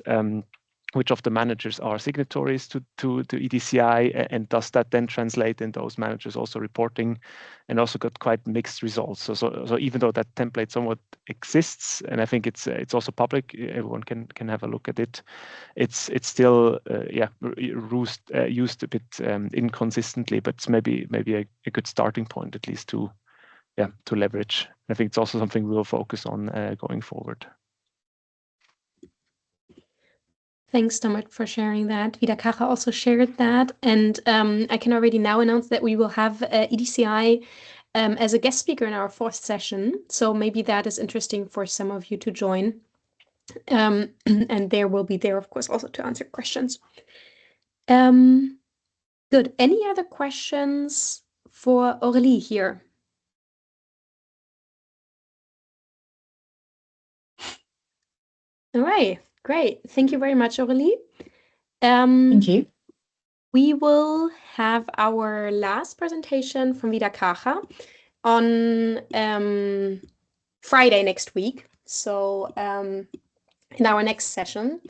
which of the managers are signatories to EDCI, and does that then translate in those managers also reporting, and also got quite mixed results. So even though that template somewhat exists, and I think it's also public, everyone can have a look at it. It's still used a bit inconsistently, but it's maybe a good starting point at least to leverage. I think it's also something we will focus on going forward. Thanks, Thomas, for sharing that. Vida Caja also shared that. And I can already now announce that we will have EDCI as a guest speaker in our 4th session. So maybe that is interesting for some of you to join. And there will be there, of course, also to answer questions. Good. Any other questions for Aurélie here? All right. Great. Thank you very much, Aurélie. Thank you. We will have our last presentation from Vida Caja on Friday next week. So in our next session.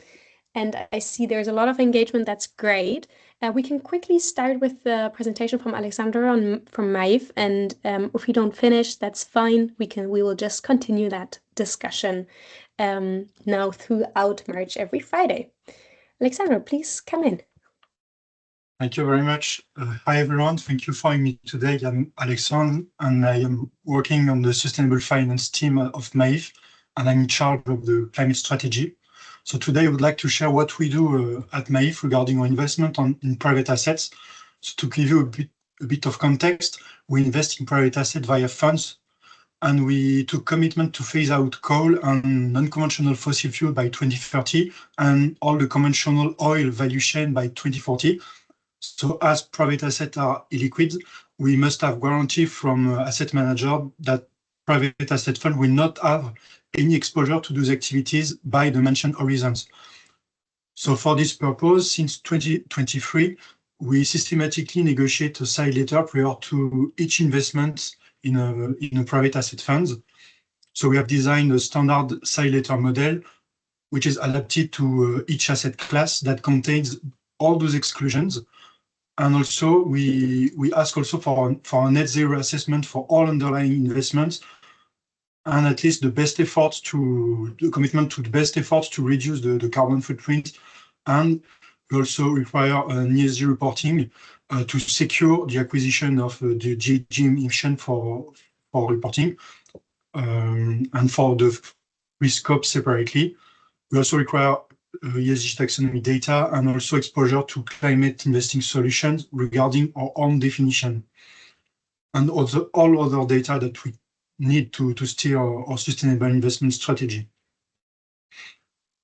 And I see there's a lot of engagement. That's great. We can quickly start with the presentation from Alexander from MAIF. And if we don't finish, that's fine. We will just continue that discussion now throughout March every Friday. Alexander, please come in. Thank you very much. Hi, everyone. Thank you for having me today. I'm Alexandre, and I am working on the sustainable finance team of MAIF, and I'm in charge of the climate strategy. So today I would like to share what we do at MAIF regarding our investment in private assets. So to give you a bit of context, we invest in private assets via funds, and we took commitment to phase out coal and non-conventional fossil fuel by 2030 and all the conventional oil value chain by 2040. So as private assets are illiquid, we must have guarantee from asset manager that private asset fund will not have any exposure to those activities by the mentioned horizons. So for this purpose, since 2023, we systematically negotiate a side letter prior to each investment in a private asset fund. So we have designed a standard side letter model, which is adapted to each asset class that contains all those exclusions. And also we ask also for a net zero assessment for all underlying investments, and at least the commitment to the best efforts to reduce the carbon footprint. And we also require an ESG reporting to secure the acquisition of the GHG emission for reporting, and for the risk scope separately. We also require ESG taxonomy data and also exposure to climate investing solutions regarding our own definition, and also all other data that we need to steer our sustainable investment strategy.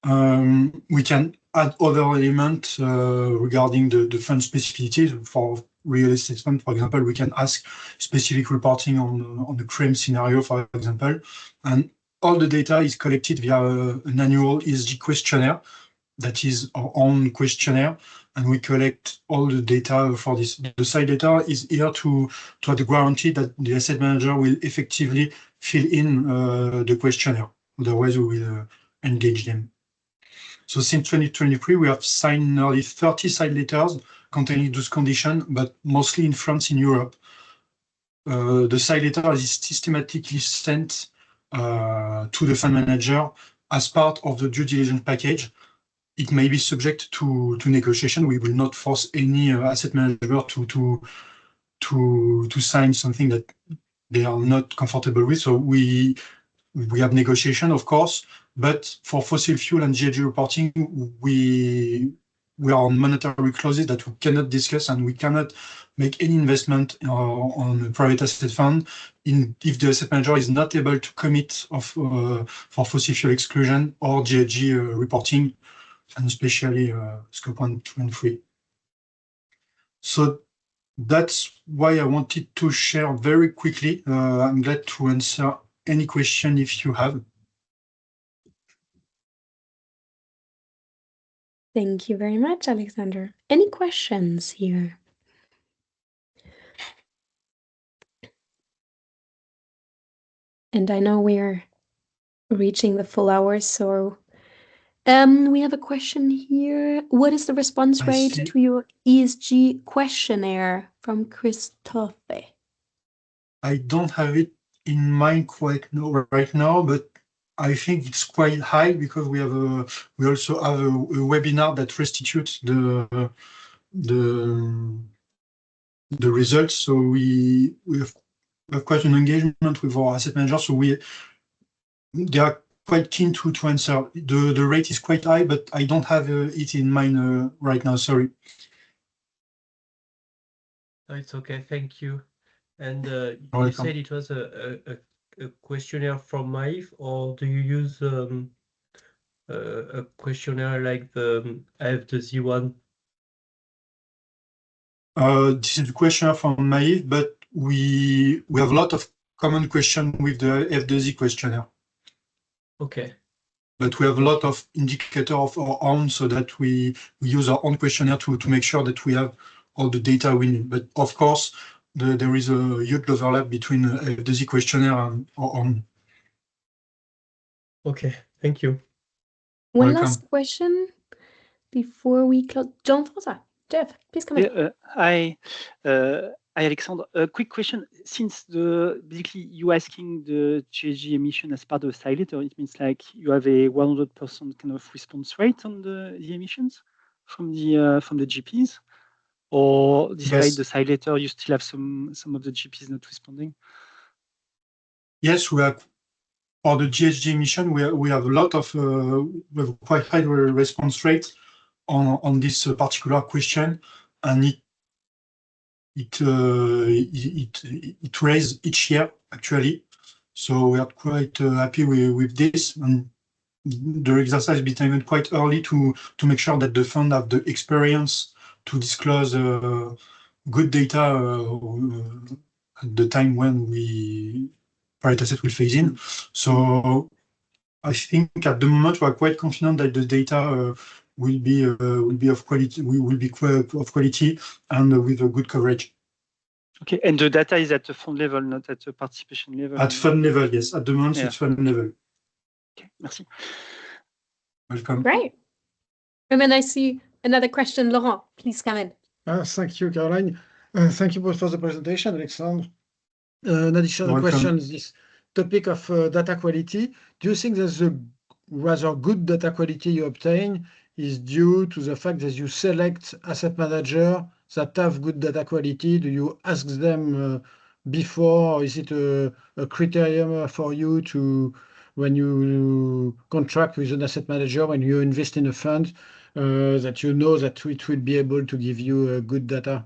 We can add other elements regarding the fund specificities. For real estate fund, for example, we can ask specific reporting on the CREM scenario, for example, and all the data is collected via an annual ESG questionnaire that is our own questionnaire, and we collect all the data for this. The side data is here to have the guarantee that the asset manager will effectively fill in the questionnaire. Otherwise, we will engage them. So since 2023, we have signed nearly 30 side letters containing those conditions, but mostly in France, in Europe. The side letter is systematically sent to the fund manager as part of the due diligence package. It may be subject to negotiation. We will not force any asset manager to sign something that they are not comfortable with. So we have negotiation, of course, but for fossil fuel and GHG reporting, we are on monetary clauses that we cannot discuss, and we cannot make any investment on a private asset fund if the asset manager is not able to commit for fossil fuel exclusion or GHG reporting, and especially scope 1, 2, and 3. So that's why I wanted to share very quickly. I'm glad to answer any question if you have. Thank you very much, Alexander. Any questions here? And I know we're reaching the full hour, so we have a question here. What is the response rate to your ESG questionnaire from Christophe? I don't have it in mind right now, but I think it's quite high because we also have a webinar that restitutes the results. So we have quite an engagement with our asset managers. So they are quite keen to answer. The rate is quite high, but I don't have it in mind right now. Sorry. No, it's okay. Thank you. And you welcome. said it was a questionnaire from Maïf, or do you use a questionnaire like the AFDZ one? This is a questionnaire from Maïf, but we have a lot of common questions with the FDZ questionnaire. Okay. But we have a lot of indicators of our own, so that we use our own questionnaire to make sure that we have all the data we need. But of course, there is a huge overlap between the FDZ questionnaire and our own. Okay, thank you. One last question before we close. Jeff, please come in. Hi, Alexandre. A quick question. Since basically you asking the GHG emission as part of the side letter, it means like you have a 100% kind of response rate on the emissions from the GPs, or despite the side letter, you still have some of the GPs not responding? Yes, we have. For the GHG emission, we have a lot of we have quite high response rate on this particular question, and it raises each year actually. So we are quite happy with this, and the exercise became quite early to make sure that the fund have the experience to disclose good data at the time when private asset will phase in. So I think at the moment we are quite confident that the data will be of quality. Will be of quality and with a good coverage. Okay, and the data is at the fund level, not at the participation level. At fund level, yes. At the moment, it's fund level. Okay, merci. Welcome. Great. And then I see another question. Laurent, please come in. Thank you, Caroline. Thank you both for the presentation, Alexandre. An additional question is this topic of data quality. Do you think that the rather good data quality you obtain is due to the fact that you select asset manager that have good data quality? Do you ask them before, or is it a criterion for you when you contract with an asset manager, when you invest in a fund, that you know that it will be able to give you good data?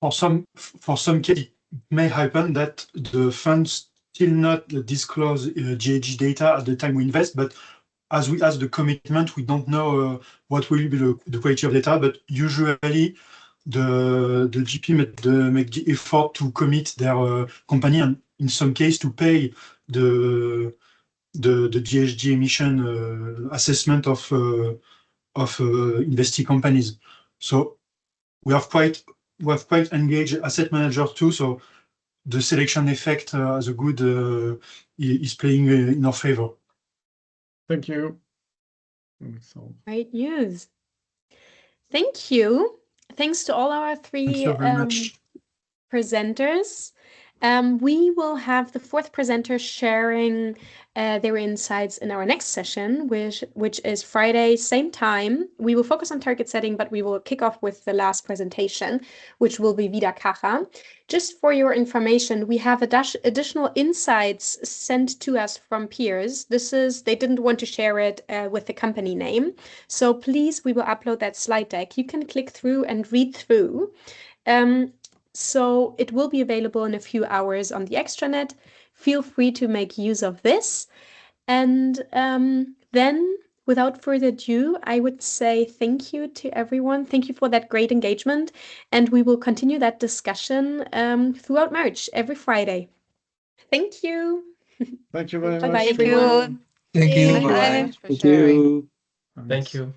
For some cases, it may happen that the funds still not disclose GHG data at the time we invest, but as we ask the commitment, we don't know what will be the quality of data, but usually the GP make the effort to commit their company, and in some case to pay the the GHG emission assessment of investee companies. So we have quite engaged asset managers too. So the selection effect as a good is playing in our favor. Thank you. Great news. Thank you. Thanks to all our three presenters. We will have the fourth presenter sharing their insights in our next session, which is Friday, same time. We will focus on target setting, but we will kick off with the last presentation, which will be Vida Caja. Just for your information, we have additional insights sent to us from peers. They didn't want to share it with the company name. So please, we will upload that slide deck. You can click through and read through. So it will be available in a few hours on the extranet. Feel free to make use of this. And then, without further ado, I would say thank you to everyone. Thank you for that great engagement. And we will continue that discussion throughout March, every Friday. Thank you. Thank you very much. Bye-bye, everyone. Thank you. Thank you Bye. very much for Thank sharing. you. Thank you.